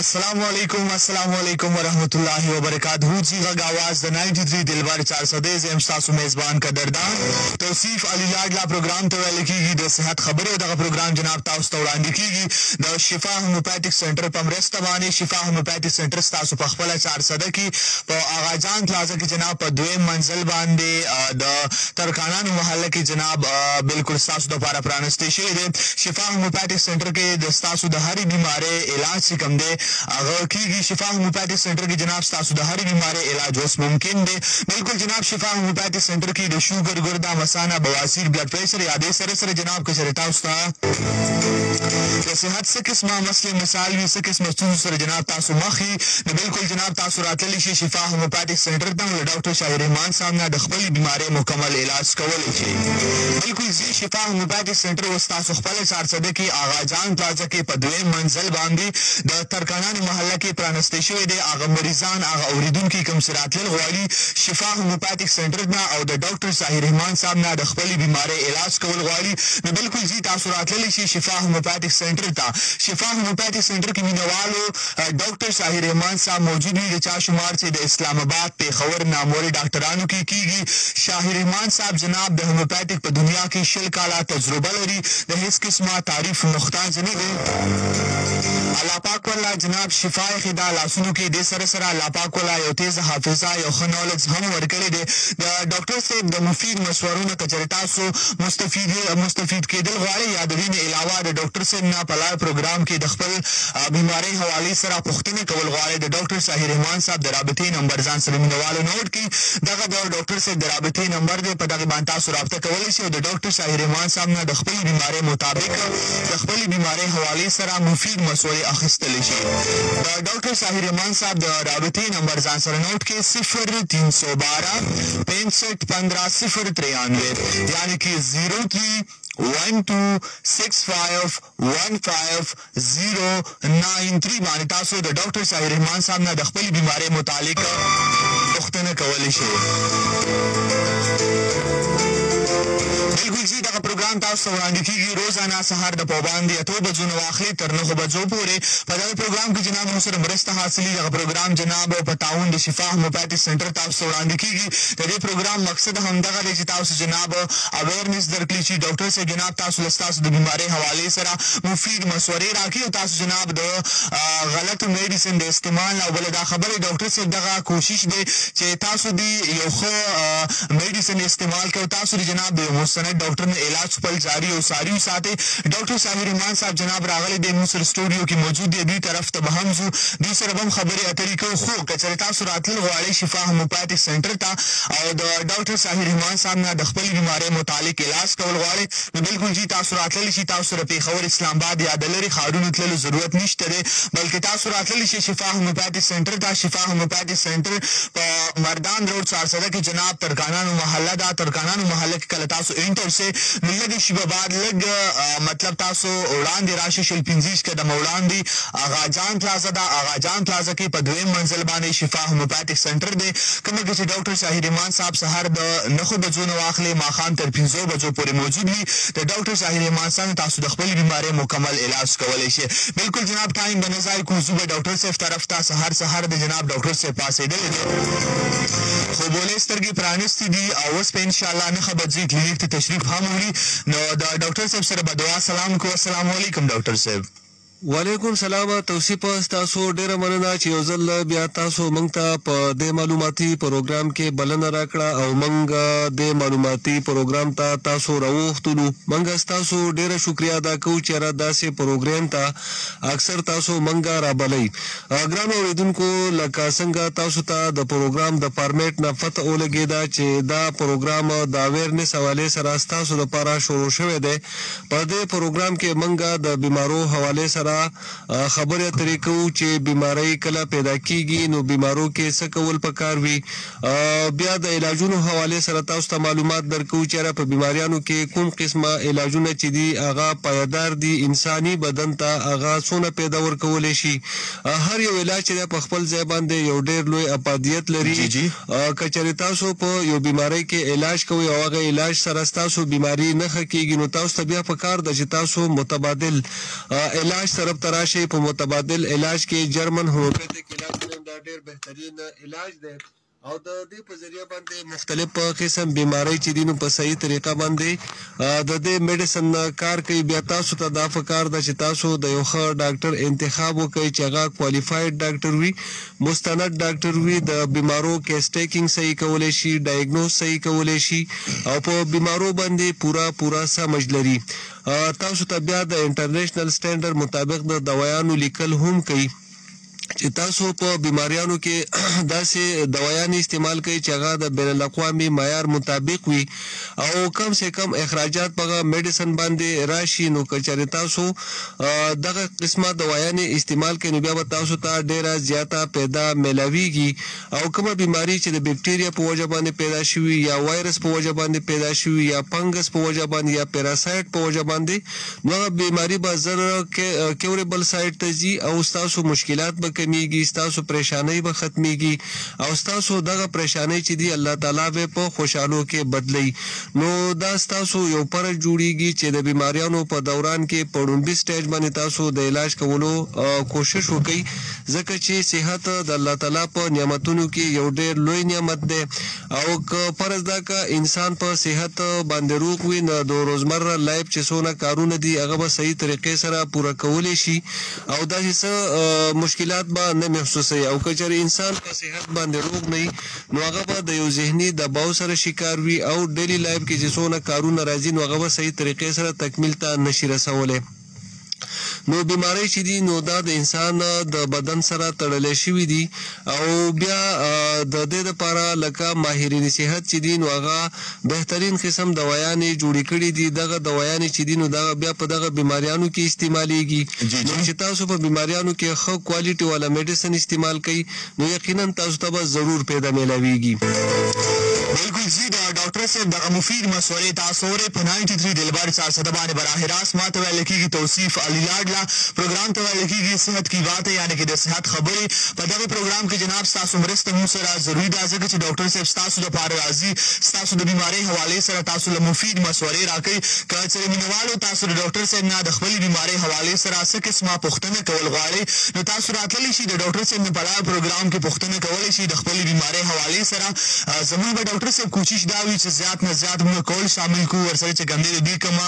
अस्सलामुअलैकुम वरहमतुल्लाहि वबरकातुहू जी ग़ग आवाज़ द 93 दिलबर 410 एम सासु मेज़बान कदरदान तौसीफ अली लाडला प्रोग्राम तो लिखीगी द सेहत खबरें द प्रोग्राम जनाब ताउस तो वड़ांदी कीगी द शिफा होम्योपैथिक सेंटर पमरस्त बाने शिफा होम्योपैथिक सेंटर तासु पखपला 400 की प आगाजान प्लाजा की जनाब प दुए मंजिल बांदे द तरकाना मोहल्ले की जनाब बिल्कुल तासु द पारा प्राणस्ते शेदे शिफा होम्योपैथिक सेंटर के दस्तासु द हरी बीमारी इलाज से कम दे अगर की शिफा होम्योपैथिक सेंटर की जनाब तासु द हरी बीमारी इलाज होस मुमकिन दे बिल्कुल जनाब शिफा होम्योपैथिक सेंटर की द शुगर गुर्दा मसाना बवासीर ब्लड प्रेशर यादे सर सर जनाब के चरिता उस्ता सेहत से किस्म मसले मिसाल भी से किस्म सर जनाब तासु मखी बिल्कुल जनाब तासु रातली शिफा होम्योपैथिक सेंटर दा डॉक्टर शाहिर रहमान साहब ने दखबली बीमारी मुकम्मल इलाज कवल छे बिल्कुल जी शिफा होम्योपैथिक सेंटर वस्तासु खपल 400 की आगाजान प्लाजा के पदवे मंजिल बांदी द तरकाना मोहल्ला के प्राणस्तेशो दे आगा मरीजान आगा औरिदुन की कम सिरातल गवाली शिफा होम्योपैथिक सेंटर ना और द डॉक्टर शाहिर रहमान साहब ने दखबली बीमारी इलाज कवल गवाली बिल्कुल जी तासु रातली शिफा होम्योपैथिक सेंटर था शिफा होम्योपैथिक सेंटर की मिनवालो डॉक्टर शाहिर रहमान साहब मौजूद है चाशुमार से इस्लामाबाद पेशावर नामोरे डॉक्टरानों की शाहिर रहमान साहब जनाब द होम्योपैथिक पर दुनिया की शिल काला तजुर्बा लरी द हिस किस्मा तारीफ नुख्ता जने दे अल्लाह पाक वाला जनाब शिफाए खिदा लासुनु के दे सर सर अल्लाह पाक वाला यो तेज हाफिजा यो नॉलेज हम वर्कले दे द डॉक्टर से द मुफीद मशवरों कचरता सो मुस्तफीद के दिल वाले यादवीन अलावा द डॉक्टर से ना पला प्रोग्राम के दखपल बीमारी हवाले सरा पुख्तने कवल वाले द डॉक्टर शाहिर रहमान साहब दराबती नंबर जान सलीम वाले नोट की दगा द डॉक्टर से दराबती नंबर दे पता के बांता सुराबता कवल से द डॉक्टर शाहिर रहमान साहब ने दखपल बीमारी मुताबिक दखपल बीमारी हवाले सरा मुफीद मशवरे अखिस्तली छे द डॉक्टर शाहिर रहमान साहब दराबती नंबर जान सर नोट के 0312 65 15 093 यानी कि 0312651593 मानिता सो द डॉक्टर शाहिर रहमान साहब ने दखपली बीमारी मुतालिक पुख्तने कवल छे बिल्कुल जी दा प्रोग्राम तासु वड़ांदी कीगी रोजाना सहर द पाबंदी अतो बजो नवाखली तर 9 बजो पूरे पदा प्रोग्राम के जनाब मुसर मरस्त हासिली दा प्रोग्राम जनाब पताउन द शिफा होम्योपैथिक सेंटर तासु वड़ांदी कीगी तदे प्रोग्राम मकसद हम दगा दे तासु जनाब अवेयरनेस दरकली छी डॉक्टर से जनाब तासु लस्तासु द बीमारी हवाले सरा मुफीद मशवरे राखी और तासु जनाब द गलत मेडिसिन दे इस्तेमाल ना बोले दा खबर डॉक्टर से दगा कोशिश दे चे तासु दी यो खो मेडिसिन इस्तेमाल के तासु जनाब मुस्तनद डॉक्टर ने इलाज पर जारी और सारी साथे डॉक्टर शाहिर रहमान साहब जनाब रागले दे मुसर स्टूडियो की मौजूद है दी तरफ तबहमजु दूसरे बम खबरें तरीको खो कचरता सुरातल वाले शिफा होम्योपैथिक सेंटर था और डॉक्टर शाहिर रहमान साहब ने दखपली बीमारी मुतालिक इलाज कवल वाले बिल्कुल जी तासुरातल शी तासुर पेशावर इस्लामाबाद या दलरी खारून तले जरूरत निश्ते दे बल्कि तासुरातल शी शिफा होम्योपैथिक सेंटर था शिफा होम्योपैथिक सेंटर मर्दान रोड 400 की जनाब तरकाना मोहल्ला दा तरकाना मोहल्ले के कलतासु इंटर से लगे शिबाबाद लग मतलब तासो उड़ान दे राशि शिल्पिंजीश के दम उड़ान दी आगाजान प्लाजा दा आगाजान प्लाजा के पदवे मंजिल बाने शिफा होम्योपैथिक सेंटर दे कम के डॉक्टर शाहिर रहमान साहब सहर द 9 बजो नवाखले माखान तर 5 बजो पूरे मौजूद ली द डॉक्टर शाहिर रहमान साहब तासु दखबली बीमारी मुकम्मल इलाज कवले छे बिल्कुल जनाब टाइम बनजाई को सुबह डॉक्टर से तरफ ता सहर द जनाब डॉक्टर से पास दे खो बोले स्तर की प्राणस्ती दी आवस पे इंशाल्लाह न खबर जी क्लिनिक तशरीफ हम हुई नो डॉक्टर साहब सर बदवा सलाम को अस्सलाम वालेकुम डॉक्टर साहब वालेकुम सलाम तौसीफ तासो डेरा मनना چې یوزل بیا تاسو مونږ ته په د معلوماتي پروګرام کې بلنه راکړه او مونږ د معلوماتي پروګرام ته تاسو راوختلو مونږ تاسو ډیره شکریا ادا کوو چې را داسې پروګرام ته اکثر تاسو مونږ را بلای ګرام اوریدونکو لکه څنګه تاسو ته د پروګرام د فارمیټ نه پته ولګیدا چې دا پروګرام د اویرنس حواله سره تاسو لپاره شروع شوی دی په دې پروګرام کې مونږ د بیمارو حواله سره خبره طریقو چې بیماری کله پیدا کیږي نو بیمارو کې څه کول پکار وي بیا د علاجونو حواله سره تاسو ته معلومات درکو چې را په بیماریانو کې کوم قسمه علاجونه چې دي هغه پایدار دي انساني بدن ته هغه څونه پیدا ورکول شي هر یو علاج چې په خپل ځای باندې یو ډیر لوی افادیت لري کچری تاسو په یو بیماری کې علاج کوي او هغه علاج سره تاسو بیماری نه خکېږي نو تاسو ته بیا پکار د چې تاسو متبادل علاج طرف تراشي په متبادل علاج کې جرمن هومیوپیتیک علاج دا ډېر بهترین علاج دی او د دې په ذریعہ باندې مختلف قسم بیماری چې دینو په صحیح طریقه باندې د دې میډیسن کار کوي. بیا تاسو ته دا فکر ده چې تاسو د یو ښه ډاکټر انتخاب وکړئ چې هغه کوالیفاید ډاکټر وي، مستند ډاکټر وي، د بیمارو کیس ټیکینګ صحیح کولی شي، ډایګنوز صحیح کولی شي او په بیمارو باندې پورا سمجھ لري. تاسو ته بیا د انټرنیشنل سټینډرډ مطابق د دوايانو لیکل هم کوي چې تاسو په بیماریانو کې داسې دوايانې استعمال کوي چې هغه د بین الاقوامي معیار مطابق وي او کم سے کم اخراجات په میډیسن باندې راشي. نو که چېرې تاسو دغه قسمه دوايانې استعمال کوي نو بیا به تاسو ته ډېره زیاته پیدا میلاویږي او کومه بیماری چې د بیکټیریا په وجه باندې پیدا شوي یا وایرس په وجه باندې پیدا شوي یا فنګس په وجه باندې یا پیراسایټ په وجه باندې نو هغه بیماری به زر کیوربل سایټ ته ځي او ستاسو مشکلات به کمیږي، ستاسو پریشانی به ختمیږي او ستاسو دغه پریشانی چې دی الله تعالی به په خوشحالو کې بدلی. نو دا ستاسو یو فرض جوړیږي چې د بیماریانو په دوران کې په لومړي سټیج باندې تاسو د علاج کولو کوشش وکړئ ځکه چې صحت د الله تعالی په نعمتونو کې یو ډېر لوی نعمت دی او که فرض دا که انسان په صحت باندې روغ وي نو د روزمره لایف چې څونه کارونه دي هغه به صحیح طریقې سره پوره کولی شي او داسې څه مشکلات به نه محسوسوي. او که چېرې انسان په صحت باندې روغ نه وي نو هغه به د یو ذهني دباو سره شکار وي او ډیلی لایف کې چې څونه کارونه راځي نو هغه به صحیح طریقې سره تکمیل ته نشي رسولی. نو بیماری چې دي نو دا د انسان د بدن سره تړلې شوي دي او بیا د دې لپاره لکه ماهرین صحت چې دي نو هغه بهترین قسم دوايانې جوړې کړي دي. دغه دوايانې چې دي نو دغه بیا په دغه بیماریانو کې استعمالیږي. نو چې تاسو په بیماریانو کې ښه کوالټي والا میډیسن استعمال کوئ نو یقینا تاسو ته به ضرور پیدا میلاویږي. بالکل جی دا ډاکټر صاحب دغه مفید مشورې تاسو اورئ په 93 ډلبر 400 باندې براه راست ماته ویل کېږي توصیف علي لاډلا پروګرام ته ویل کېږي صحت کی بات یعنی کې د صحت خبرې. په دغه پروګرام کې جناب ستاسو مرسته مو سره ضروري ده ځکه چې ډاکټر صاحب ستاسو دپاره راځي ستاسو د بیمارۍ حوالې سره تاسو له مفید مشورې راکوي. که چېرې مینهوالو تاسو د ډاکټر صاحب نه د خپلې بیمارۍ حوالې سره څه قسمه پوښتنه کول غواړئ نو تاسو راتللی شئ د ډاکټر صاحب نه په دغه پروګرام کې پوښتنه کولی شئ د خپلې بیمارۍ حوالې سره. زموږ به ډاکټر صاحب کوشش دا وي چې زیات نه زیات موږ کول شامل کړو ورسره چې کوم دی د دې کومه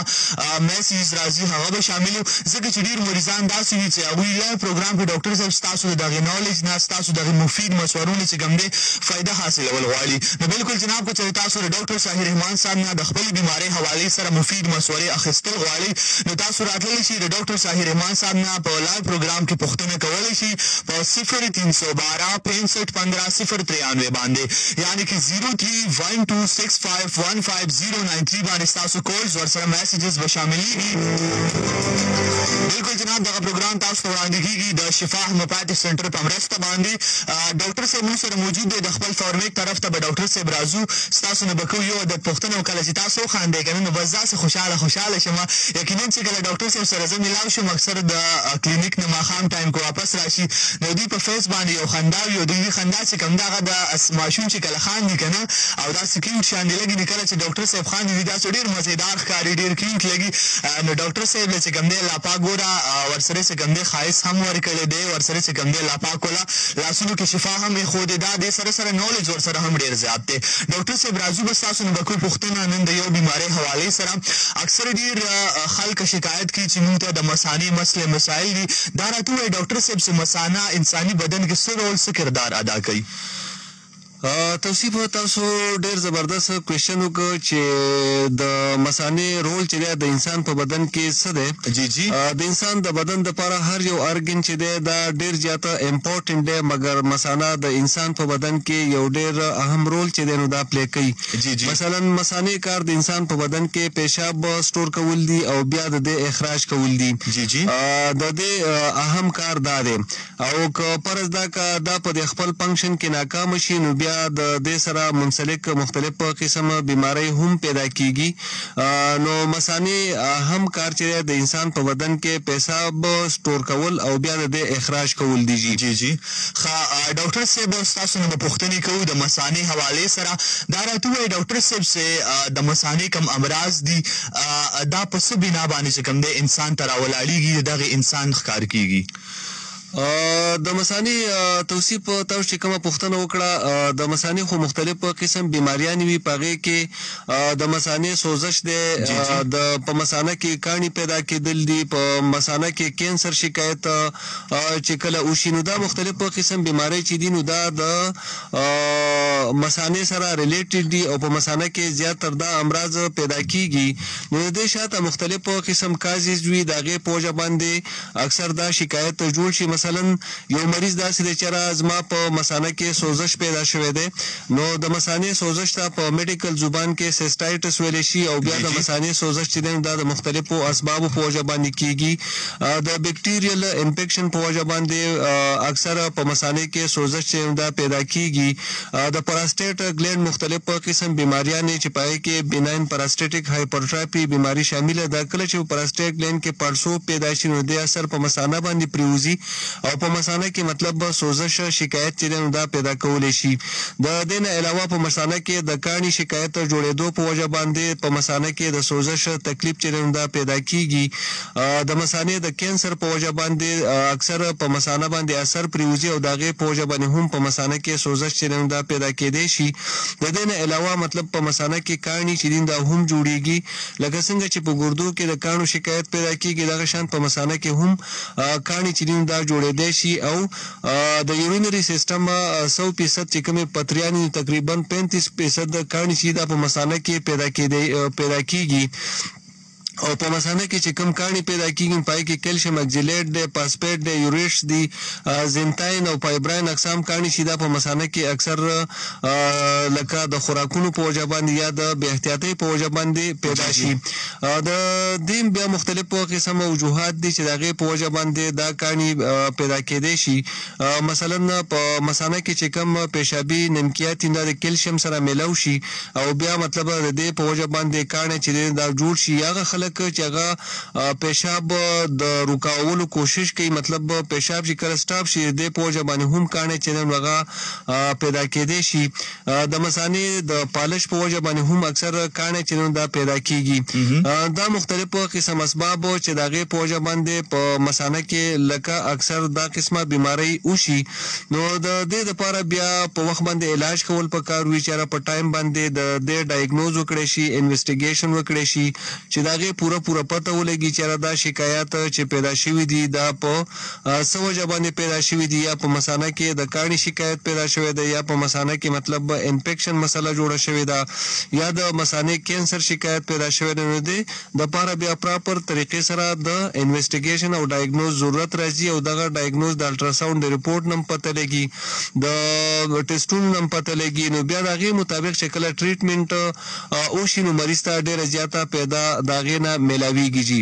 میسیج راځي هغه به شامل وو ځکه چې ډېر مریضان داسې وي چې هغوی لایو پروګرام کې ډاکټر صاحب ستاسو د دغې نالج نه ستاسو دغې مفید مشورو نه چې کوم دی فایده حاصلول غواړي. نو بالکل جناب که چېرې تاسو د ډاکټر صاحب رحمان صاحب نه د خپلې بیمارۍ حوالې سره مفید مشورې اخیستل غواړئ نو تاسو راتللی شئ د ډاکټر صاحب رحمان صاحب نه په لایو پروګرام کې پوښتنه کولی شئ په 0312 65 15 093 باندې یعنې کې 0312651593 باندې ستاسو کولز ورسره میسیجز به شاملیږي. بالکل جناب دغه پروګرام تاسو ته وړاندې کېږي د شفا هومیوپیتیک سنټر په مرسته باندې. ډاکټر صاحب موږ سره موجود دی د خپل فارمیک طرف ته به ډاکټر صاحب راځو ستاسو نه به کوو یو عدد پوښتنه او کله چې تاسو وخاندئ که نه نو بس داسې خوشحاله شم یقینا چې کله ډاکټر صاحب سره زه میلاو شم اکثر د کلینیک نه ماښام ټایم کې واپس راشي نو دوی په فیس باندې یو خندا وي او دوی خندا چې کوم دغه د ماشوم چې کله خاندي که نه او داسې کیوټ شانې لګي نو کله چې ډاکټر صاحب خاندي وي داسې ډېر مزېدار ښکاري ډېر کیوټ لګي. نو ډاکټر صاحب له چې کوم دی الله پاک ګوره ورسره چې کوم دی ښایست هم ورکړی دی ورسره چې کوم دی الله پاک وله لاسونو کې شفا هم ایښودې ده دې سره نالج ورسره هم ډېر زیات دی. ډاکټر صاحب راځو بس تاسو نه به کوو پوښتنه نن د یو بیمارۍ حوالې سره. اکثر ډېر خلک شکایت کوي چې موږ ته د مثانې مسایل دي دا راته ووایي ډاکټر صاحب چې مثانه انساني بدن کې څه رول څه کردار ادا کوي؟ توصیف تاسو ډېر زبردست کوېشن وکړ چې د مثانې رول چې دی د انسان په بدن کې څه دی. جی د انسان د بدن دپاره هر یو ارګن چې دی دا ډېر زیاته امپورټنټ دی مګر مثانه د انسان په بدن کې یو ډېر اهم رول چې دی نو دا پلی کوي. مثلا مثانې کار د انسان په بدن کې پیشاب سټور کول دي او بیا د دې اخراج کول دي. د دې اهم کار دا دی او که پرز دا په خپل فنکشن کې ناکام شي نو بیا د دې سره منسلک مختلف قسم بیماری هم پیدا کیږي. نو مثانه هم کار چې د انسان په بدن کې پیساب سٹور کول او بیا د اخراج کول دي. جی ډاکټر صاحب تاسو نو پوښتنه کوو د مثانه حواله سره دا راته ډاکټر صاحب سے د مثانه کم امراض دي دا په څه بنا باندې کوم د انسان تر ولاړیږي دغه انسان ښکار کیږي. د مثانه توصیف تاسو چې کومه پوښتنه وکړه د مثانه خو مختلف قسم بیماریان وي پغه کې د مثانه سوزش دی د په مثانه کې کانی پیدا کېدل دي په مثانه کې کینسر شکایت چې کله وشینو دا مختلف قسم بیماری چې دي نو دا د مثانه سره ریلیټډ دي او په مثانه کې زیاتره د امراض پیدا کیږي. نو د شاته مختلف قسم کازز وي دغه پوجا باندې اکثر دا شکایت جوړ شي. مثلا یو مریض داسې دی چې زما په مثانه کې سوزش پیدا شوی دی نو د مثانه سوزش ته په میډیکل زبان کې سیسټایټس ویل شي او بیا د مثانه سوزش چې دی د مختلفو اسبابو په وجه باندې کیږي. د بیکټیریل انفیکشن په وجه باندې اکثر په مثانه کې سوزش چې دا پیدا کیږي. د پراسټیټ ګلینډ مختلف قسم بیماریاں چې پای کې بیناین پراسټیټک هایپرټروفي بیماری شامل ده. کله چې پراسټیټ ګلینډ کې پړسوب پیدا شي نو د اثر په مثانه باندې پریوزي او په مثانه کې مطلب سوزش شکایت چې دا پیدا کولای شي. د دین علاوه په مثانه کې د کانی شکایت جوړېدو په وجه باندې په مثانه کې د سوزش تکلیف چې دا پیدا کیږي. د مثانه د کینسر په وجه باندې اکثر په مثانه باندې اثر پریوزي او دغه په وجه باندې هم په مثانه کې سوزش چې دا پیدا کېدای شي. د دین علاوه مطلب په مثانه کې کانی چې دا هم جوړیږي لکه څنګه چې په ګردو کې د کانو شکایت پیدا کیږي دغه شان په مثانه کې هم کانی چې دا جوړېدای شي. او د یورینری سیستم 100% چې کومه پتریانی تقریبا 35% کانی چې دا په مثانه کې پیدا کیږي. او په مثانه کې چې کم کانی پیدا کیږي پای کې کیلشیم اکسیلیټ دی فاسفیټ دی یوریش دی زنتاین او فایبراین اقسام کانی چې دا په مثانه کې اکثر لکه د خوراکونو په وجه باندې یا د بے احتیاطۍ په وجه باندې پیدا شي. د دیم بیا مختلف قسم وجوهات دي چې دغه په وجه باندې دا کانی پیدا کېدای شي. مثلا په مثانه کې چې کم پیشابي نمکیات د کیلشیم سره ملاو شي او بیا مطلب د دې په وجه باندې کانی چې دا جوړ شي هغه خلک چې هغه پیشاب د رکاولو کوشش کوي مطلب پیشاب چې کله سټاپ شي د پوجا باندې هم کانه چې هغه پیدا کېدای شي. د مثانه د پالش په وجه باندې هم اکثر کانه چې دا پیدا کیږي. دا مختلف قسم اسباب چې دغه پوجا باندې په مثانه کې لکه اکثر دا قسمه بیماری وشي. نو د دې لپاره بیا په وخت باندې علاج کول پکار وي چې په ټایم باندې د دې ډایګنوز وکړي شي انویسټیګیشن وکړي شي چې داغه پوره پته ولګي چې دا شکایت چې پیدا شوی دي دا په سوجه باندې پیدا شوی دي یا په مثانه کې د کانی شکایت پیدا شوی دی یا په مثانه کې مطلب انفیکشن مسله جوړه شوی دا یا د مثانه کینسر شکایت پیدا شوی دی د لپاره بیا پراپر طریقې سره د انویسټیګیشن او ډایګنوز ضرورت راځي او دغه ډایګنوز د الټراساوند د ریپورت نم پته لګي د ټیسټونو نم پته لګي. نو بیا دغه مطابق شکل ټریټمنټ او شینو مریض ته ډیره زیاته پیدا داغه نه ملاویږي. جی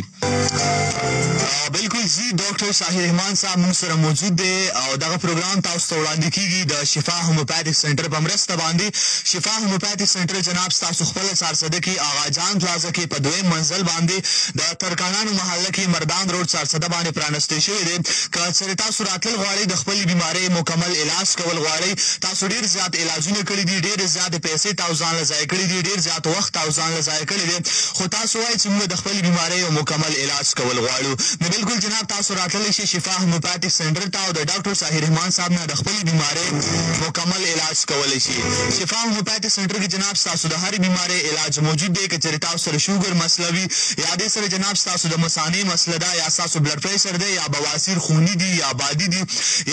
بالکل جی ډاکټر ساحر رحمان صاحب موږ سره موجود دی او دغه پروګرام تاسو ته وړاندې کیږي د شفا هومیوپیتھک سنټر په مرسته باندې. شفا هومیوپیتھک سنټر جناب تاسو خپل سارسده کې آغا جان پلازا کې په دویم منزل باندې د ترکانانو محله کې مردان روډ سارسده باندې پرانسته شوی دی. که چېرې تاسو راتلل غواړئ د خپل بیماری مکمل علاج کول غواړئ تاسو ډیر زیات علاجونه کړي دي ډیر زیات پیسې تاسو ځان له ضایع کړي دي ډیر زیات وخت تاسو ځان له ضایع کړي دي خو تاسو وایئ چې موږ د خپل بیماری مکمل علاج کول غواړو. نو بالکل جناب تاسو راتللی شئ شفا هومیوپیتھک سنټر ته او د ډاکټر ساحر رحمان صاحب نه د خپلې بیمارۍ مکمل علاج کولی شي. شفا هومیوپیتھک سنټر کې جناب ستاسو د هرې بیمارۍ علاج موجود دی. که چېرې تاسو سره شوګر مسله وي یا دې سره جناب ستاسو د مثانې مسله ده یا ستاسو بلډ پریشر دی یا بواسیر خوني دي یا بادي دي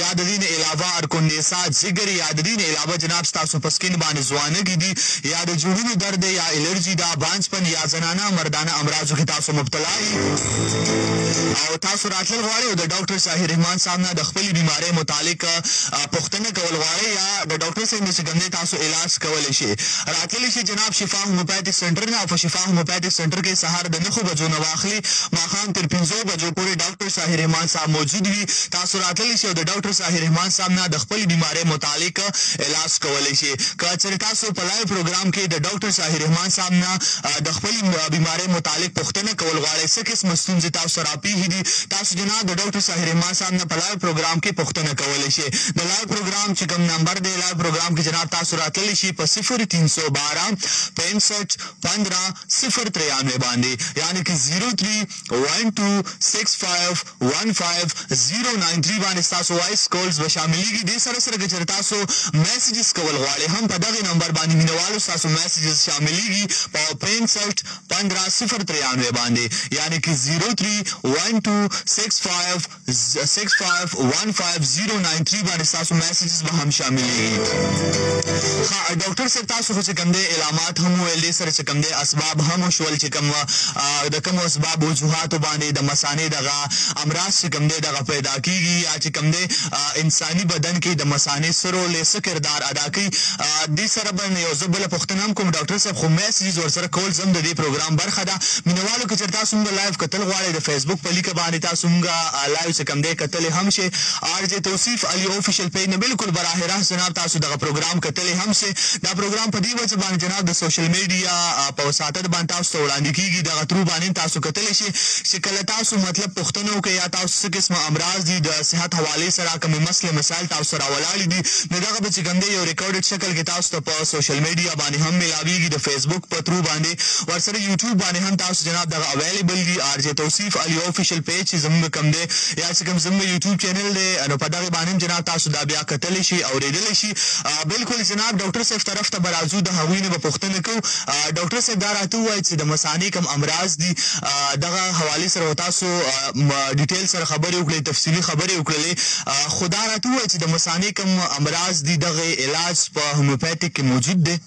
یا د دې نه علاوه ارکونیسا ځګر یا د دې نه علاوه جناب ستاسو په سکین باندې ځوانګي دي یا د جوړونو درد دی یا الرجي ده بانځپن یا زنانه مردانه امراضو کې تاسو مبتلا یئ او تاسو راتلل غواړئ او د ډاکټر صاحب رحمان صاحب نه د خپلې بیمارۍ متعلق پوښتنه کول غواړئ یا د ډاکټر صاحب نه چې کوم دی تاسو علاج کولی شئ راتللی شئ جناب شفا هومیوپیتھک سنټر نه او په شفا هومیوپیتھک سنټر کې سهار د 9 بجو نه واخلي ماښام تر 5 بجو پورې ډاکټر صاحب رحمان صاحب موجود وي تاسو راتللی شئ او د ډاکټر صاحب رحمان صاحب نه د خپلې بیمارۍ متعلق علاج کولی شئ که چېرې تاسو په لایو پروګرام کې د ډاکټر صاحب رحمان صاحب نه د خپلې بیمارۍ متعلق پوښتنه کول غواړئ څه قسمه ستونزې تاسو سره راپېښې دي تاسو جناب د ډاکټر صاحب رحمان صاحب نه په لایو پروګرام کې پوښتنه کولی شئ د لایو پروګرام چې کوم نمبر دی لایو پروګرام کې جناب تاسو راتللی شئ په 0312 65 15 093 باندې یعنې که 03126515 باندې ستاسو وایس کولز به شاملېږي دې سره سره که چېرې تاسو میسیجز کول غواړئ هم په دغې نمبر باندې مینهوالو ستاسو میسیجز شاملېږي په 65 15 093 باندې یعنې که 03126515 باندې ستاسو میسیجز به هم شاملېږي ډاکټر صاحب تاسو خو چې کوم دی علامات هم وویل دې سره چې کوم دی اسباب هم وشول چې کوم د کومو اسباب وجوهاتو باندې د مثانې دغه امراض چې کوم دی دغه پیدا کېږي یا چې کوم دی انساني بدن کې د مثانې څه رول دی څه کردار ادا کوي دې سره به یو زه بله پوښتنه هم کوم ډاکټر صاحب خو میسیجز ورسره کول زم د دې پروګرام برخه ده مینهوالو که چېرې تاسو مونږ لایف کتل غواړئ د فیسبوک په لیکه باندې تاسو مونږ لایو چې کوم دی کتلی هم شئ RJ توصیف علي اوفیشل پیج نه بلکل براه راست جناب تاسو دغه پروګرام کتلی هم شئ دا پروګرام په دې وجه باندې جناب د سوشل میډیا په وساطت باندې تاسو ته وړاندې کېږي دغه ترو باندې تاسو کتلی شئ چې کله تاسو مطلب پوښتنه وکړئ یا تاسو څه قسمه امراض دي د صحت حوالې سره کومې مسلې مسایل تاسو سره ولاړې دي نو دغه به چې کوم دی یو ریکارډډ شکل کې تاسو ته په سوشل میډیا باندې هم میلاویږي د فیسبوک په ترو باندې ورسره یوټیوب باندې هم تاسو جناب دغه اویلیبل دي RJ توصیف علي اوفیشل پیج چې زموږ کوم دی یا چې کوم زموږ یوټیوب چینل دی نو په دغې باندې هم جناب تاسو دا بیا کتلی شي اورېدلی شي بلکل جناب ډاکټر صاحب طرف ته به راځو د هغوی نه به پوښتنه کوو ډاکټر صاحب دا راته ووایي چې د مثانې کوم امراض دي دغه حوالې سره تاسو ډیټیل سره خبرې وکړئ تفصیلي خبرې وکړلې خو دا راته ووایي چې د مثانې کوم امراض دي دغه علاج په هومیوپیتھک کې موجود دی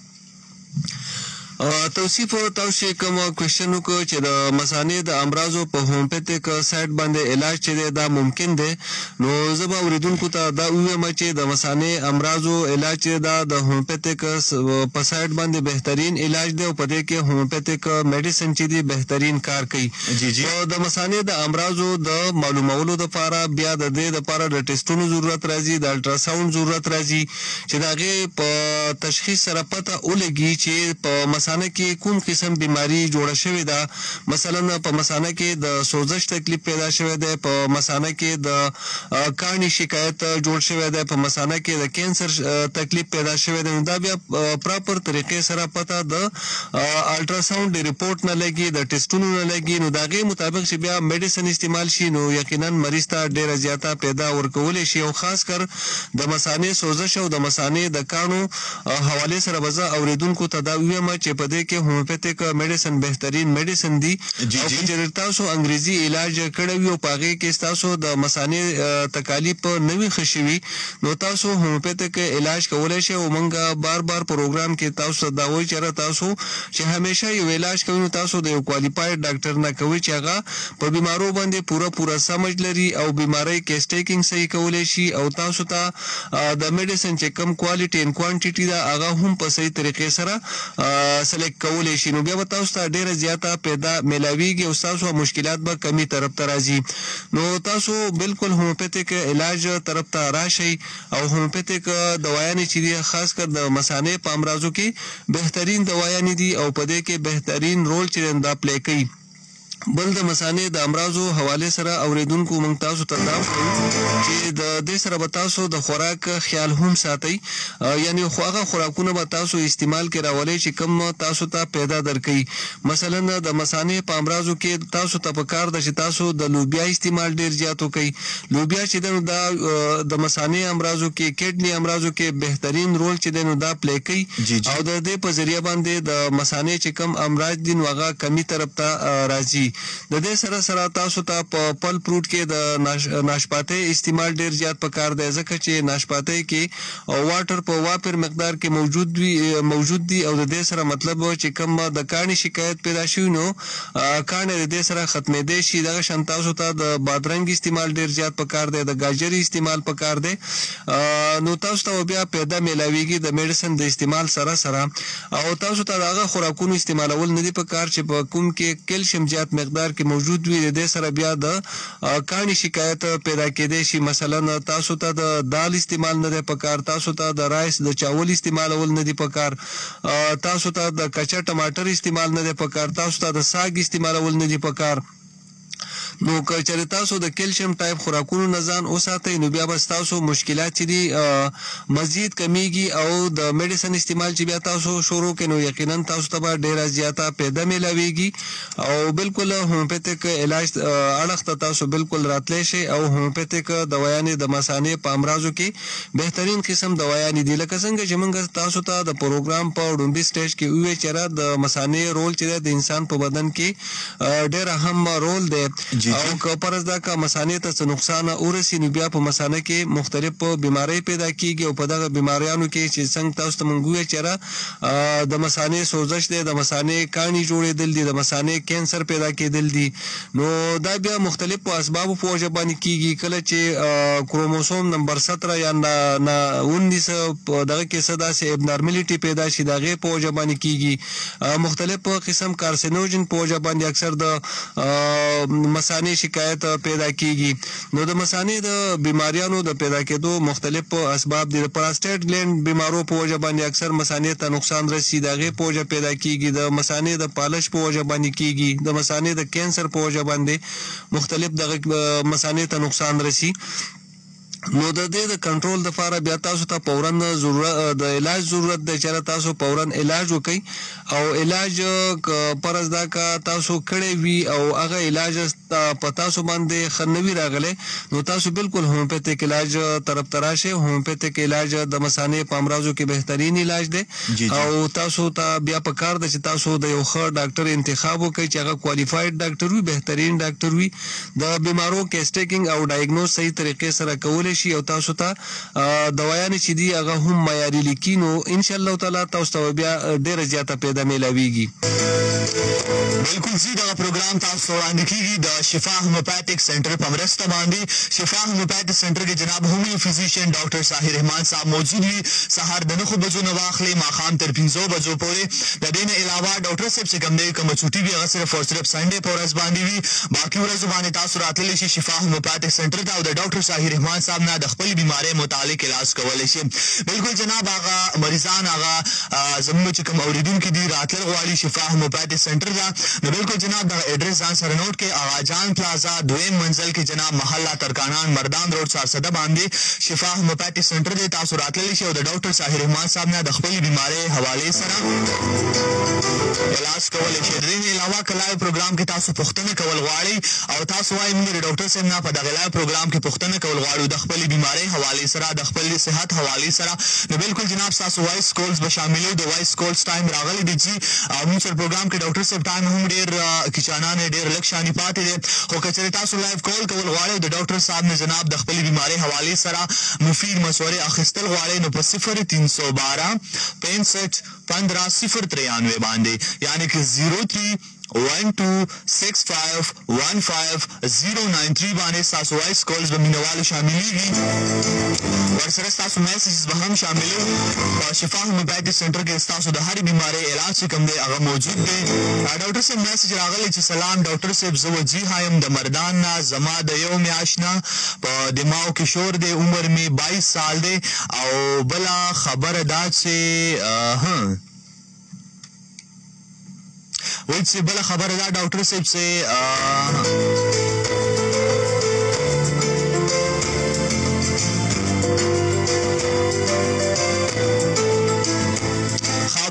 توصیف تاسو کوم کوېشن وکړو چې د مثانې د امراضو په هومیوپیتھک سایت باندې علاج چې دی دا ممکن دی نو زه به اورېدونکو ته دا ووایم چې د مثانې امراضو علاج چې دا د هومیوپیتھک په سایت باندې بهترین علاج دی او په دې کې هومیوپیتھک میډیسن چې دی بهترین کار کوي د مثانې د امراضو د معلومولو دپاره بیا د دې دپاره د ټیسټونو ضرورت راځي د الټراساونډ ضرورت راځي چې د هغې په تشخیص سره پته ولګي چې په مثانه کې کوم قسم بیماری جوړه شوې ده مثلا په مثانه کې د سوزش تکلیف پیدا شوی دی په مثانه کې د کاڼي شکایت جوړ شوی دی په مثانه کې د کینسر تکلیف پیدا شوی دی دا بیا پراپر طریقې سره پته د الټراساونډ د ریپورټ نه لګي د ټیسټونو نه لګي نو د هغې مطابق چې بیا میډیسن استعمال شي نو یقینا مریض ته ډېره زیاته پیدا ورکولی شي او خاص کر د مثانې سوزش او د مثانې د کاڼو حوالې سره به زه اورېدونکو ته دا ووایم چې په دې کې هومیوپیتھک میډیسن بهترین میډیسن دی او که چېرې تاسو انګریزي علاج کړی وي او په هغې کې ستاسو د مثانې تکالیف نه وي ښه شوي نو تاسو هومیوپیتھک علاج کولی شئ او موږ بار بار پروګرام کې تاسو ته دا وایو چې تاسو چې همیشه یو علاج کوئ نو تاسو د یو کوالیفاید ډاکټر نه کوئ چې هغه په بیمارو باندې پوره سمج لري او بیماری کې سټیکینګ صحیح کولی شي او تاسو ته د میډیسن چې کم کوالټي ان کوانټیټي ده هغه هم په صحیح طریقې سره سلیکټ کولی شي نو بیا به تاسو ته ډېره زیاته پیدا میلاویږي او ستاسو مشکلات به کمی طرف ته راځي نو تاسو بالکل هومیوپیتھک علاج طرف ته راشئ او هومیوپیتھک دوايانې چې دي خاص کر د مثانې په امراضو کې بهترین دوايانې دي او په دې کې بهترین رول چې دا پلی کوي بل د مثانې د امراضو حواله سره اوریدونکو مونږ تاسو ته دا چې د دې سره به تاسو د خوراک خیال هم ساتئ یعنی هغه خوراکونه به تاسو استعمال کې راولئ چې کوم تاسو ته پیدا درکړي مثلا د مثانې په امراضو کې تاسو ته پکار ده چې تاسو د لوبیا استعمال ډیر زیات وکړئ لوبیا چې د مثانې امراضو کې کډنی امراضو کې بهترین رول چې دنو دا پلی کوي او د دې په ذریعہ باندې د مثانې چې کوم امراض دي هغه کمی طرف ته راځي د دې سره سره تاسو ته په پل فروټ کې د ناشپاتۍ استعمال ډیر زیات پکار دی ځکه چې ناشپاتۍ کې واټر په واپر مقدار کې موجود دي او د دې سره مطلب چې کوم د کاڼي شکایت پیدا شوی نو کاڼي د دې سره ختمېدی شي دغه شان تاسو ته د بادرنګ استعمال ډیر زیات پکار دی د ګاجر استعمال پکار دی نو تاسو ته بیا پیدا ملاویږي د میډیسن د استعمال سره او تاسو ته دغه خوراکونو استعمالول نه دي پکار چې په کوم کې کیلشیم زیات مقدار کې موجود وي د سره بیا د کاڼي شکایت پیدا کېدی شي مثلا تاسو ته د دال استعمال نه دی پکار تاسو ته د رایس د چاول استعمالول نه دي پکار تاسو ته د کچا ټماټر استعمال نه دی پکار تاسو ته د ساګ استعمالول نه دي پکار نو که چېرې تاسو د کیلشیم ټایپ خوراکونو نه ځان وساتئ نو بیا به ستاسو مشکلات چې دي مزید کمیږي او د میډیسن استعمال چې بیا تاسو شروع کړئ نو یقینا تاسو ته به ډېره زیاته پیدا میلاویږي او بالکل هومیوپیتیک علاج اړخ ته تاسو بالکل راتلی شئ او هومیوپیتیک دوايانې د مثانې په امراضو کې بهترین قسم دوايانې دي لکه څنګه چې موږ تاسو ته د پروګرام په ډومبي سټیج کې وویل چې د مثانې رول چې د انسان په بدن کې ډېر اهم رول دی او که پرز دا که مثانې ته څه نقصان ورسي نو بیا په مثانه کې مختلف بیماری پیدا کیږي او په دغه بیماریانو کې چې څنګه تاسو ته موږ وویل چې د مثانې سوزش دی د مثانې کاڼي جوړېدل دي د مثانې کینسر پیدا کېدل دي نو دا بیا مختلفو اسبابو په وجه باندې کیږي کله چې کروموسوم نمبر 17 یا 19 په دغه کې څه داسې ابنارملټي پیدا شي د هغې په وجه باندې کیږي مختلف قسم کارسینوجن په وجه باندې اکثر د مثانې شکایت پیدا کیږي نو د مثانې د بیماریانو د پیدا کېدو مختلف اسباب دي د پراسټیټ ګلینډ بیمارو په وجه باندې اکثر مثانې ته نقصان رسي د هغې په وجه پیدا کیږي د مثانې د پالش په وجه باندې کیږي د مثانې د کینسر په وجه باندې مختلف دغه مثانې ته نقصان رسي نو د دې د کنټرول لپاره بیا تاسو ته فورا ضرورت د علاج ضرورت دی چې تاسو فورا علاج وکړئ او علاج پرز دا که تاسو کړی وي او هغه علاج په تاسو باندې ښه نه وي راغلی نو تاسو بالکل هومیوپیتیک علاج طرف ته راشئ هومیوپیتیک علاج د مثانې په امراضو کې بهترین علاج دی او تاسو ته بیا پکار ده چې تاسو د یو ښه ډاکټر انتخاب وکړئ چې هغه کوالیفاید ډاکټر وي بهترین ډاکټر وي د بیمارو کیسټیکینګ او ډایګنوز صحیح طریقې سره کولی شي او تاسو ته دوايانې چې دي هغه هم معیاري لیکي نو انشاءالله تعالی تاسو ته بیا ډېره زیاته پیدا میلاویږي بالکل زی دغه پروګرام تاسو وړاندې کیږي د شفا هومیوپیتیک سنټر په مرسته باندې شفا هومیوپیتیک سنټر کې جناب هومیو فزیشین ډاکټر ساحر رحمان صاحب موجود وي سهار د 9 بجو نه واخلي ماښام تر 5 بجو پورې د دې نه علاوه ډاکټر صاحب چې کوم دی کوم چوټي وي هغه صرف او صرف سنډے په ورځ باندې وي باقي ورځو باندې تاسو راتللی شي شفا هومیوپیتیک سنټر ته او د ډاکټر ساحر رحمان صاحب نه د خپل بیماری متعلق علاج کولی شي بالکل جناب هغه مریضان هغه زموږ چې کوم اوریدونکي دي راتلل غواړي شفا هومیوپیتیک سنټر ته نو بالکل جناب دغه ایډرس ځان سره نوٹ کړئ آغا جان پلازا دویم منزل کې جناب محله ترکانان مردان روډ 410 باندې شفا هومیوپیتیک سنټر دی تاسو راتللی شئ او د ډاکټر ساحر رحمان صاحب نه د خپل بیماری حوالې سره علاج کولی شئ د دې نه علاوه که لایو پروګرام کې تاسو پوښتنه کول غواړئ او تاسو وایئ موږ د ډاکټر صاحب نه په دغه لایو پروګرام کې پوښتنه کول غواړو د خپل بیماری حوالې سره د خپل صحت حوالې سره نو بالکل جناب تاسو وایس کولز به شاملو د وایس کولز ټایم راغلی دی جی موږ سره پروګرام کې ډاکټر صاحب ټایم هم ډېر کچانان ډېر لږ شانې پاتې دی خو که چېرې تاسو لایو کول کول غواړئ د ډاکټر صاحب نه جناب د خپلې بیمارۍ حوالې سره مفید مشورې اخیستل غواړئ نو په 0312 65 15 093 باندې یعنې که 03 126515 باندې ستاسو وایس کولز به مینوالو شاملیږي ورسره ستاسو میسیجز به هم شاملو په شفا هومیوپیتیک سنټر کې ستاسو د هرې بیمارۍ علاج چې کوم دی هغه موجود دی ډاکټر صاحب میسیج راغلی چې سلام ډاکټر صاحب زه وجیحه یم د مردان نه زما د یو میاشت نه په دماغ کې شور دی عمر مې 22 سال دی او بله خبره دا چې وایي چې بله خبره دا ډاکټر صاحب چې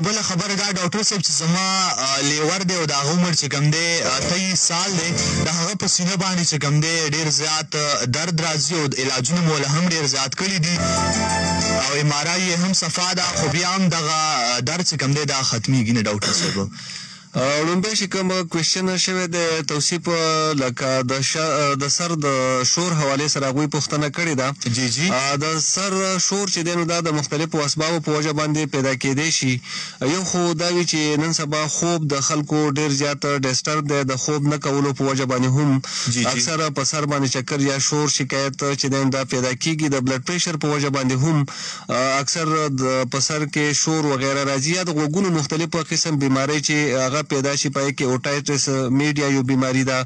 بله خبره دا ډاکټر صاحب چې زما لیور دی او د هغه عمر چې کوم دی 23 سال دی د هغه په سینه باندې چې کوم دی ډېر زیات درد راځي او علاجونه مو له هم ډېر زیات کړي دي او ام آر آی یې هم صفا ده خو بیا هم دغه درد چې کوم دی دا ختمیږي نه ډاکټر صاحب لومبه چې کوم کوېشن شوی د توصیف لکه د سر د شور حواله سره غوي پوښتنه کړې ده. جی جی د سر شور چې دینو دا د مختلفو اسبابو په وجه باندې پیدا کېدی شي. یو خو دا وی چې نن سبا خوب د خلکو ډیر زیات ډیسټرب دی، د خوب نه کولو په وجه باندې هم اکثره په سر باندې چکر یا شور شکایت چې دا پیدا کیږي. د بلډ پریشر په وجه باندې هم اکثر د په سر کې شور وغیرہ راځي. یا د غوږونو مختلفو قسم بیماری چې هغه پیدا شي پای کې اوټایټس میډیا یو بیماری ده،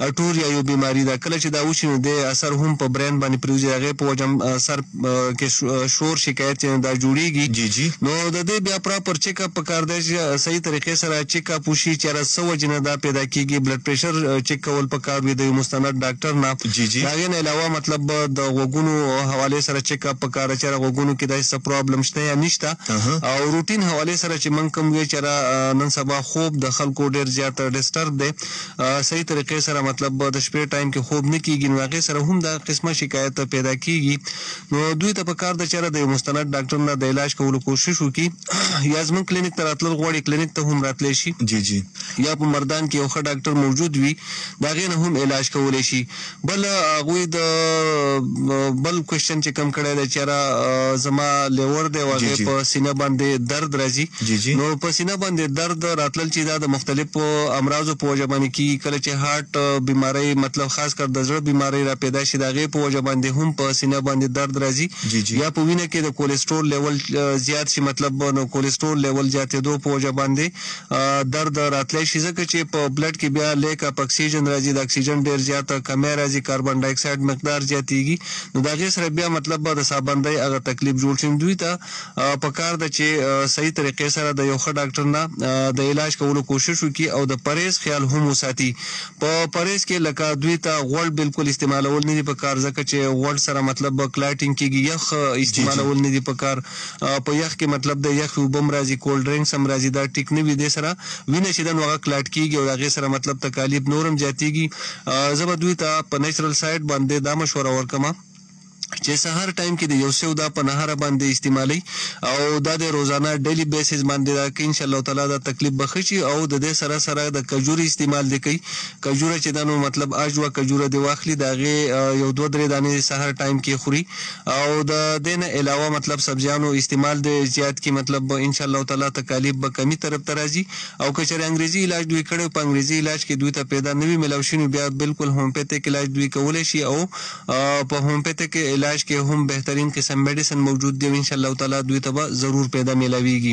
اټوریا یو بیماری ده. کله چې دا وشي نو د اثر هم په برین باندې پریوزي، هغه په وجه سر کې شور شکایت دا جوړیږي. جی جی نو د دې بیا پراپر چیک اپ پکار دی چې صحیح طریقې سره چیک اپ وشي چې راځو جن دا پیدا کیږي. بلډ پریشر چیک کول پکار وي د مستند ډاکټر نه. جی جی دا نه علاوه مطلب د غوږونو حواله سره چیک اپ پکار چې غوږونو کې داسې پرابلم شته یا نشته. او روټین حواله سره چې من کوم وی چې نن سبا خوب د خلکو ډیر زیات ډیسټرب دی، صحیح طریقې سره مطلب د شپې ټایم کې خوب نه کیږي، نو هغه سره هم دا قسمه شکایت پیدا کیږي. نو دوی ته پکار د چره د مستند ډاکټر نه د علاج کولو کوشش وکړي. یا زمون کلینیک ته راتلل غواړي کلینیک ته هم راتلی شي. جی جی یا په مردان کې یو ښه ډاکټر موجود وي، دا غي نه هم علاج کولی شي. بل هغوی د بل کوېشن چې کم کړی دی چې زما لیور دی او هغې په سینه باندې درد راځي. نو په سینه باندې درد راتلل چې دا د مختلفو امراضو په وجه باندې کېږي. کله چې هارټ بیماری مطلب خاص کر د زړه بیماری را پیدا شي، د هغې په وجه باندې هم په سینه باندې درد راځي. یا په وینه کې د کولیسټرول لیول زیات شي، مطلب نو کولیسټرول لیول زیاتېدو په وجه باندې درد راتلی شي، ځکه چې په بلډ کې بیا لیک اپ اکسیجن راځي، د اکسیجن ډیر زیات کمی راځي، کاربن ډای اکساید مقدار زیاتېږي. نو د هغې سره بیا مطلب د سابندۍ هغه تکلیف جوړ شي. دوی ته پکار ده چې صحیح طریقې سره د یو ښه ډاکټر نه د علاج کولو کوشش وکړي او د پرهیز خیال هم وساتي. په پرهیز کې لکه دوی ته غوړ بالکل استعمالول نه دي پکار، ځکه چې غوړ سره مطلب کلاټینګ کېږي. یخ استعمالول نه دي پکار. په یخ کې مطلب د یخ اوبه هم راځي، کولډ ډرینکس هم راځي، دا ټیک نه وي. دې سره وینه چې دن هغه کلاټ کېږي او هغې سره مطلب تکالیف نور هم زیاتېږي. زه به دوی ته په نیچرل سایډ باندې دا مشوره ورکړم چې سهار ټایم کې د یو سیو دا په نهاره باندې استعمالي او دا د روزانه ډیلی بیسز باندې دا کې ان شاء الله تعالی دا تکلیف بخشي. او د دې سره سره د کجوري استعمال دی کوي. کجوره چې دا نو مطلب اجوا کجوره دی واخلي، دا غي یو 2-3 دانې سهار ټایم کې خوري. او د دې نه علاوه مطلب سبزیانو استعمال دی زیات کې، مطلب ان شاء الله تعالی تکالیف به کمی طرف ته راځي. او کچره انګریزي علاج دوی کړي، په انګریزي علاج کې دوی ته پیدا نوي ملوشینو بیا بالکل هومپیتیک علاج دوی کولای شي. او په هومپیتیک علاج کې هم بهترین قسم میډیسن موجود دی، ان شاء الله تعالی دوی ته ضرور پیدا ملاویږي.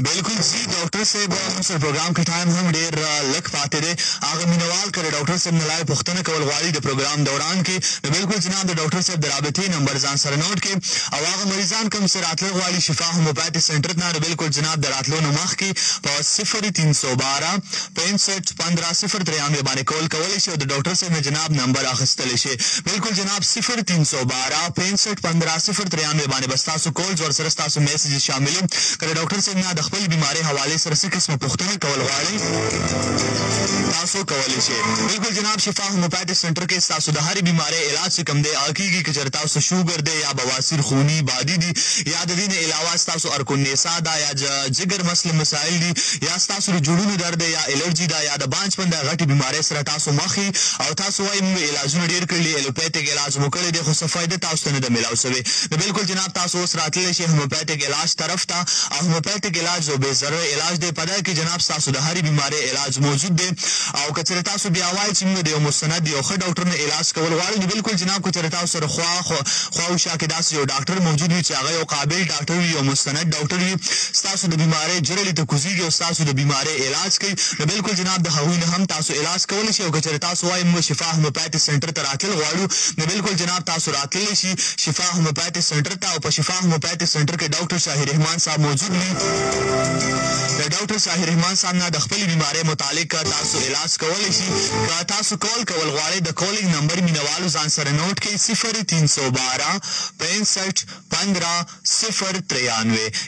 بالکل سی ډاکټر صاحب موږ پروګرام کې ټایم هم ډیر لږ پاتې دی. هغه مینوال کړي ډاکټر صاحب نه لای پوښتنه کول غواړي د پروګرام دوران کې، نو بالکل جناب د ډاکټر صاحب د رابطې نمبر ځان سره نوٹ کړي. او هغه مریضان کوم سره راتلل غواړي شفا هومیوپاثي سنټر نه، نو بالکل جناب د راتلو نه مخکې په 0312 65 15 093 باندې کول کولی شي او د ډاکټر صاحب نه جناب نمبر اخیستلی شي. بالکل جناب 0312 65 15 093 باندې بس تاسو کولز ورسره ستاسو میسیجز شامل کړئ. ډاکټر صاحب نه د خپل بیماری حواله سره څه قسمه پوښتنه کول غواړئ تاسو کولی شئ. بالکل جناب شفا هومیوپاثي سنټر کې ستاسو د هرې بیماری علاج چې کوم دی هغه کېږي. که چېرې تاسو شوګر دی یا بواسیر خوني بادي دي یا د دې نه علاوه ستاسو ارکونیسا ده یا جګر مسله مسایل دي یا ستاسو د جوړونو درد دی یا الرجي ده یا د بانجپن د غټې بیماری سره تاسو مخ او تاسو وایي موږ علاجونه ډېر کړي، ایلوپیتھک علاج مو کړی دی خو څه فایده تاسو ته نه ده میلاو شوې. نو بالکل جناب تاسو اوس راتللی شئ هومیوپیتھک علاج طرف ته. او هومیوپیتھک علاج یو بې ضرره علاج دی، په دا کې جناب ستاسو د هرې بیمارۍ علاج موجود دی. او که چېرې تاسو بیا وایئ چې موږ د یو مستند یو ښه ډاکټر نه علاج کول غواړو، نو بالکل جناب که چېرې تاسو سره خواوشا کې داسې یو ډاکټر موجود وي چې هغه یو قابل ډاکټر وي، یو مستند ډاکټر وي، ستاسو د بیمارۍ جرلې ته کوزېږي او ستاسو د بیمارۍ علاج کوي، نو بالکل جناب د هغوی نه هم تاسو علاج کولی شئ. او که چېرې تاسو وایئ موږ شفا هومیوپاثي سنټر ته راتلل غواړو، نو بالکل جناب تاسو راتللی شي شفا هومیوپاثي سنټر ته. او په شفا هومیوپاثي سنټر کې ډاکټر شاهي رحمان صاحب موجود وي. د ډاکټر شاهي رحمان صاحب نه د خپلې بیمارۍ متعلق تاسو علاج کولی شي. که تاسو کول غواړئ د کولینګ نمبر مینوالو ځان سره نوٹ کړئ 0312 65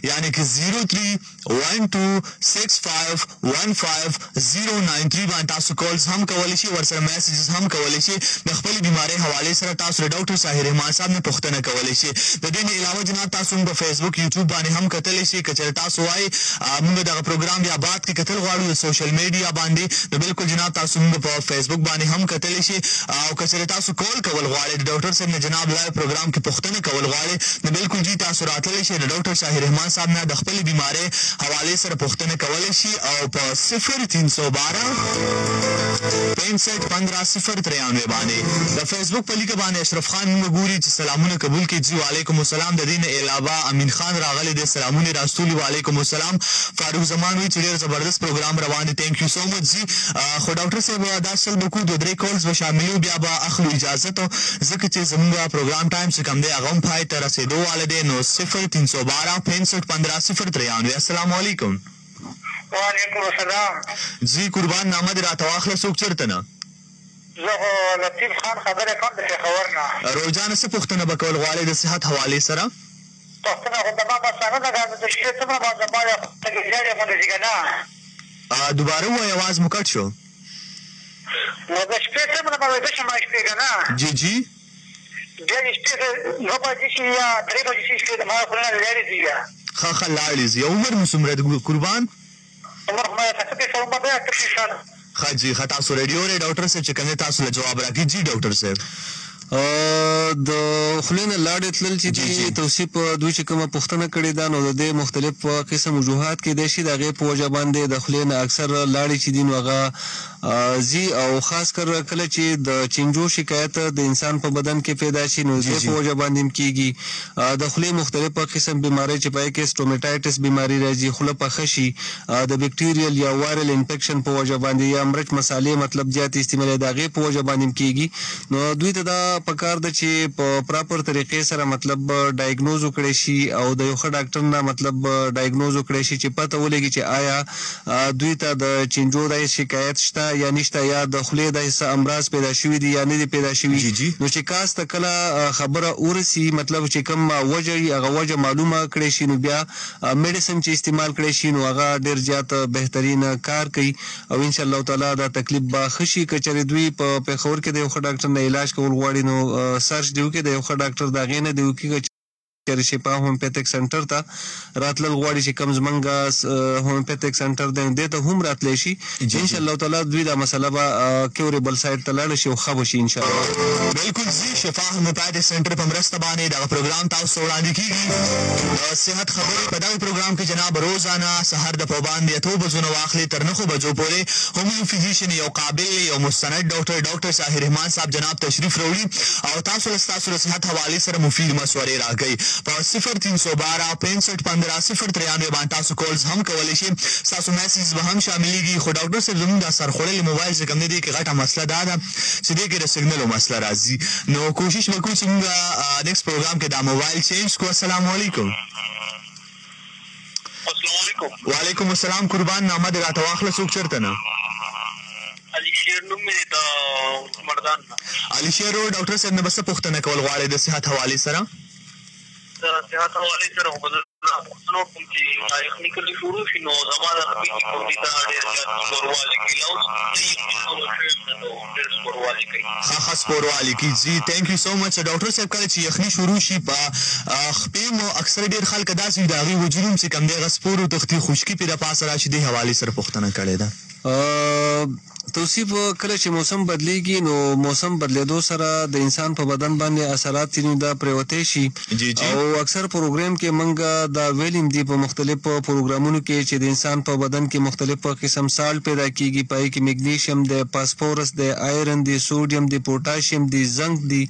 यानी कि 0312651593 باندې تاسو کالز هم کولی شي ورسره میسیجز هم کولی شي د خپلې بیمارۍ حوالې سره تاسو د ډاکټر ساحر رحمان صاحب نه پوښتنه کولی شي د دې نه علاوه جناب تاسو په فیسبوک یوټیوب باندې هم کتلی شي که چېرې تاسو وایي موږ دغه پروګرام بیا بعد کې کتل غواړو د سوشل میډیا باندې نو بالکل جناب تاسو موږ په فیسبوک باندې هم کتلی شي او که چېرې تاسو کال کول غواړئ د ډاکټر صاحب نه جناب لایو پروګرام کې پوښتنه کول غواړئ نو بالکل جی تاسو راتللی شئ د ډاکټر ساحر رحمان صاحب نه د خپلې بیمارۍ حوالې سره پوښتنه کولی شي او په 0312 باندې د فیسبوک په لیکه باندې اشرف خان موږ ګوري چې سلامونه قبول کړي جی وعلیکم السلام د دې نه علاوه امین خان راغلی دی سلامونه راستولي وعلیکم السلام فاروق زمان وی چې ډېر زبردست پروګرام روان دی تھینک یو سو مچ جی خو ډاکټر صاحب دا اصل بکو دو درې کالز به شاملو بیا به اخلو اجازه ته ځکه چې زموږ پروګرام ټایم چې کم دی هغه هم پای ته رسېدو والا دی نو 0312 السلام علیکم وعلیکم السلام جی قربان نامه دې راته واخله څوک چېرته نه زه خو لطیف خان خبرې کوم د پېښور نه روجانه څه پوښتنه به کول غواړئ د صحت حوالې سره پوښتنه خو زما بس هغه ده د شپې څومره به زما تګزیارې غوندې ځي که نه دوباره ووایه اواز مو کټ شو نو د شپې څومره به ویده شم شپې که نه جی جی بیا د شپې 9 بجې شي یا 3 بجې شي شپې زما خولونه لرې ځي بیا ښه لاړې ځي عمر مو څومره د قربان عمر خو ما تاسو په به تکلیف شته ښه جي ښه تاسو ریډیو دی ډاکټر صاحب چې کوم دی تاسو له جواب راکړي جي ډاکټر صاحب د خولې نه لاړې تلل چې دي توصیف دوی چې کومه پوښتنه کړې ده نو د دې مختلف قسم وجوهات کیدای شي د هغې په وجه باندې د خولې نه اکثر لاړې چې دي نو هغه ځي او خاص کر کله چې د چینجو شکایت د انسان په بدن کې پیدا شي نو د دې په وجه باندې هم کېږي د خولې مختلف قسم بیماری چې پای کې سټومیټایټس بیماری راځي خوله پخه شي د بکټیریل یا وایرل انفیکشن په وجه باندې یا مرچ مسالې مطلب زیات استعمال د هغې په وجه باندې هم کېږي نو دوی ته دا پکار ده چې په پراپر طریقې سره مطلب ډایګنوز وکړی شي او د یو ښه ډاکټر نه مطلب ډایګنوز وکړی شي چې پته ولګي چې آیا دوی ته د چینجو د شکایت شته یا نشته یا د خولې د څه امراض پیدا شوي دي یا نه دي پیدا شوي نو چې کاس ته کله خبره ورسي مطلب چې کوم وجه وي هغه وجه معلومه کړی شي نو بیا میډیسن چې استعمال کړی شي نو هغه ډېر زیات بهترین کار کوي او انشاءالله تعالی دا تکلیف به ښه شي که چېرې دوی په پېښور کې د یو ښه ډاکټر نه علاج کول غواړي نو سرچ دی وکړي د یو ښه ډاکټر د هغې نه دی وکړي شفا هومیوپیتھک سنټر ته راتلل غواړي چې کوم زمونږ هومیوپیتھک سنټر دی دې ته هم راتلی شي انشاءالله تعالی دوی دا مسله به کیوریبل سایډ ته لاړه شي او ښه به شي انشاءالله بالکل زی شفا هومیوپیتھک سنټر په مرسته باندې دغه پروګرام تاسو ته وړاندې کېږي د صحت خبرې په دغه پروګرام کې جناب روزانه سهار د پابندي 8 بجو نه واخلي تر 9 بجو پورې هومیو فزیشن یو قابل یو مستند ډاکټر ساحر رحمان صاحب جناب تشریف راوړي او تاسو له ستاسو د صحت حوالې سره مفید مشورې راکوي په 0312 باندې تاسو کالز هم کولی شي ستاسو میسیجز به هم شاملیږي خو ډاکټر صاحب زموږ دا سرخوړلي موبایل چې کوم دی دې کې غټه مسله دا ده چې دې کې د سګنلو مسله راځي نو کوشش وکړو چې موږ نیکسټ پروګرام کې دا موبایل چینج کړو السلام علیکم السلام علیکم وعلیکم السلام قربان نامه دې راته واخله څوک چېرته نه علي شیر نوم مې د مردان علي شیر ډاکټر صاحب نه به څه پوښتنه کول غواړئ د صحت حوالې سره د صحت حوالې سره خو به پوښتنه وکړم چې یخني کله شروع شي نو زما د خپلې کوټې ته ډېر زیات سپوروالی کوي لاوس ډېر سپوروالی کوي ښه سپوروالی کوي جی تھینک یو سو مچ ډاکټر صاحب کله چې یخني شروع شي په خپې مو اکثر ډېر خلک داسې وي د هغې وجود هم چې کوم دی هغه سپور وتښتي خشکي پرې د پاسه راشي دې حوالې سره پوښتنه کړې ده توصیف کله چې موسم بدلیږي نو موسم بدلیدو سره د انسان په بدن باندې اثرات چې دا پریوتی شي او اکثر پروګرام کې موږ دا ویلیم دي په مختلفو پروګرامونو کې چې د انسان په بدن کې مختلف قسم سالټ پیدا کیږي پای کې میګنیشیم دی فاسفورس دی آیرن دی سوډیم دی پوټاشیم دی زنک دی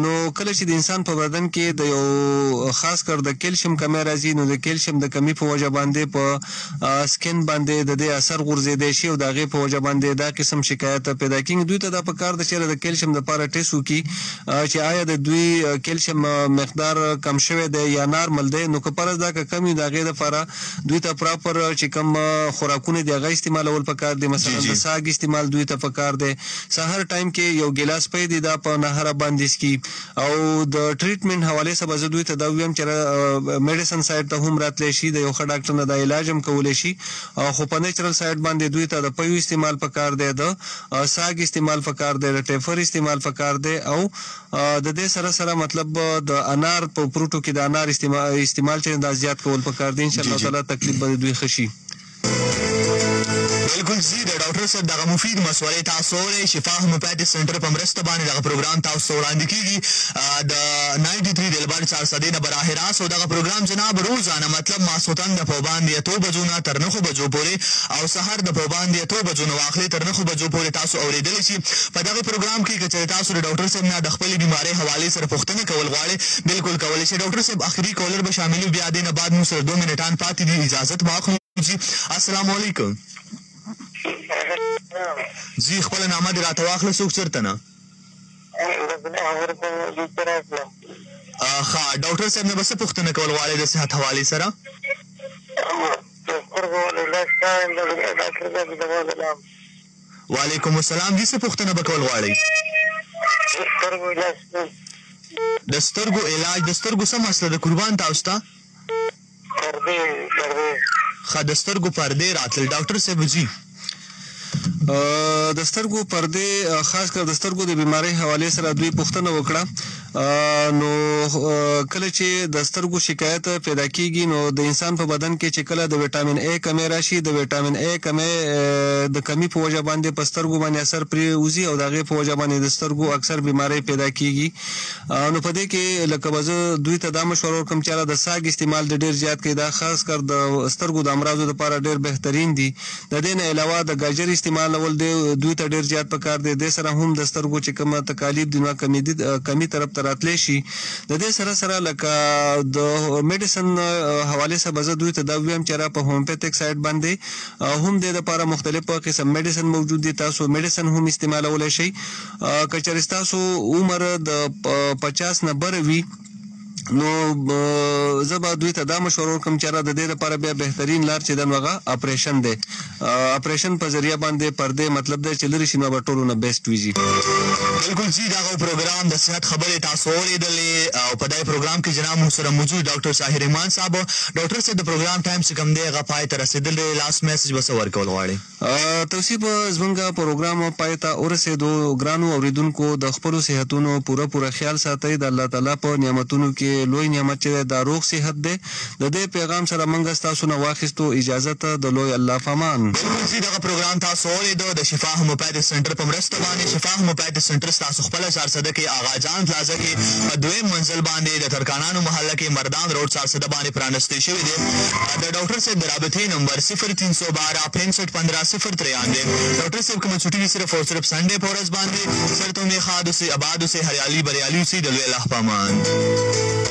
نو کله چې د انسان په بدن کې د یو خاص کر د کیلشیم کمی راځي نو د کیلشیم د کمی په وجه باندې په سکن باندې د دې اثر غورځېدی شي او د هغې په وجه وجه باندې دا قسم شکایت پیدا کیږي. دوی ته دا پکار د چې د کیلشیم د لپاره ټیسټ وکړي چې آیا د دوی کیلشیم مقدار کم شوی دی یا نارمل دی. نو که پرز دا که کم وي د هغې دپاره دوی ته پراپر چې کوم خوراکونه دي هغه استعمالول پکار دي. مثلا د ساګ استعمال دوی ته پکار دی. سهار ټایم کې یو ګیلاس پی دی دا په نهره باندې څکي. او د ټریټمنټ حوالې سره زه دوی ته دا ویم چې میډیسن سایډ ته هم راتلی شي د یو ښه ډاکټر نه دا علاج هم کولی شي. خو په نیچرل سایډ باندې دوی ته د پیو استعمال پکار دی، د ساګ استعمال پکار دی، د ټیفر استعمال پکار دی. او د دې سره سره مطلب د انار په پروټو کې د انار استعمال چې دا زیات کول پکار دي. ان شاء الله تعالی تکلیف به دوی ښه شي. بالکل زی د ډاکټر صاحب دغه مفید مشورې تاسو اورئ. شفا هومیوپیتھک سنټر په مرسته باندې دغه پروګرام تاسو ته وړاندې کیږي د 93 د لباړ 400 نه براه راست. او دغه پروګرام جناب روزانه مطلب ماسوتن د پوباندې 8 بجو نه تر 9 بجو پورې او سحر د پوباندې 8 بجو نه واخلې تر 9 بجو پورې تاسو اوریدلی شي. په دغه پروګرام کې که تاسو د ډاکټر صاحب نه د خپل بیماری حواله سره پوښتنه کول غواړئ بالکل کولی شئ. ډاکټر صاحب اخري کولر به شامل وي، بیا دې نه بعد موږ سره 2 منټان پاتې دي. اجازت واخلو جی. السلام علیکم جی. خپل نامه دې راته واخله. څوک چېرته نه؟ ښه ډاکټر صاحب نه به څه پوښتنه کول غواړئ د صحت حوالې سره؟ وعلیکم السلام. جی څه پوښتنه به کول غواړئ؟ د سترګو علاج. د سترګو څه مسله ده قربان تاسو ته؟ ښه د سترګو پردې راتلل ډاکټر صاحب. جی د سترګو پردې خاص کر د سترګو د بیماری حوالې سره دوی پوښتنه وکړه. نو کله چې د سترګو شکایت پیدا کیږي نو د انسان په بدن کې چې کله د ویټامین ا کمی راشي، د ویټامین ا کمی په وجه باندې په سترګو باندې اثر پرېوځي او د هغې په وجه باندې د سترګو اکثر بیماری پیدا کیږي. نو په دې کې لکه به زه دوی ته دا مشوره ورکړم چې د ساګ استعمال د ډېر زیات کړي. دا خاص کر د سترګو د امراضو لپاره ډېر بهترین دي. د دې نه علاوه د ګاجر استعمال دوی ته ډېر زیات پکار دی. د سره هم د سترګو چې کومه تکالیف دي نو کمی طرف ته راتلی شي. د دې سره سره لکه د میډیسن حوالې سره به زه دوی ته دا ویم چې په هومیوپیتھک سایډ باندې هم د دپاره مختلف قسم میډیسن موجود دي. تاسو میډیسن هم استعمالولی شئ. که چېرې ستاسو عمر د 50 نه بره وي نو زه به دوی ته دا مشوره ورکړم چې د دې لپاره بیا بهترین لار چې ده نو هغه اپریشن دی. اپریشن په ذریعه باندې پردې مطلب دی چې لرې شي نو به ټولو نه بیسټ وي. بالکل جی دغه پروګرام د صحت خبرې تاسو اورېدلې او په دې پروګرام کې جناب موږ سره موجود ډاکټر ساحر ایمان صاحب. ډاکټر صاحب د پروګرام ټایم چې کوم دی هغه پای ته رسېدلی. لاست میسج به څه ورکول غواړئ؟ توصیف زموږ پروګرام پای ته ورسېدو. ګرانو اورېدونکو د خپلو صحتونو پوره خیال ساتئ. د الله تعالی په نعمتونو کې لوی نعمت چې دا روغ صحت دی. د دې پیغام سره موږ ستاسو نه واخیستو اجازت د لوی الله فامان. بالکل دغه پروګرام تاسو اورېدو د شفا هومیوپیتھک سنټر په مرسته باندې. شفا هومیوپیتھک سنټر ستاسو خپله 400 کې آغا جان پلازا کې په دویم منزل باندې د ترکانانو محله کې مردان روډ 400 باندې پرانستی شوی دی. د ډاکټر صاحب د رابطې نمبر 0312 65 15 093. ډاکټر صاحب کوم چھٹی بھی صرف اور صرف سنڈے پورس باندې سر تمہیں خاد سے آباد سے ہریالی بریالی سے دلوی اللہ پامان.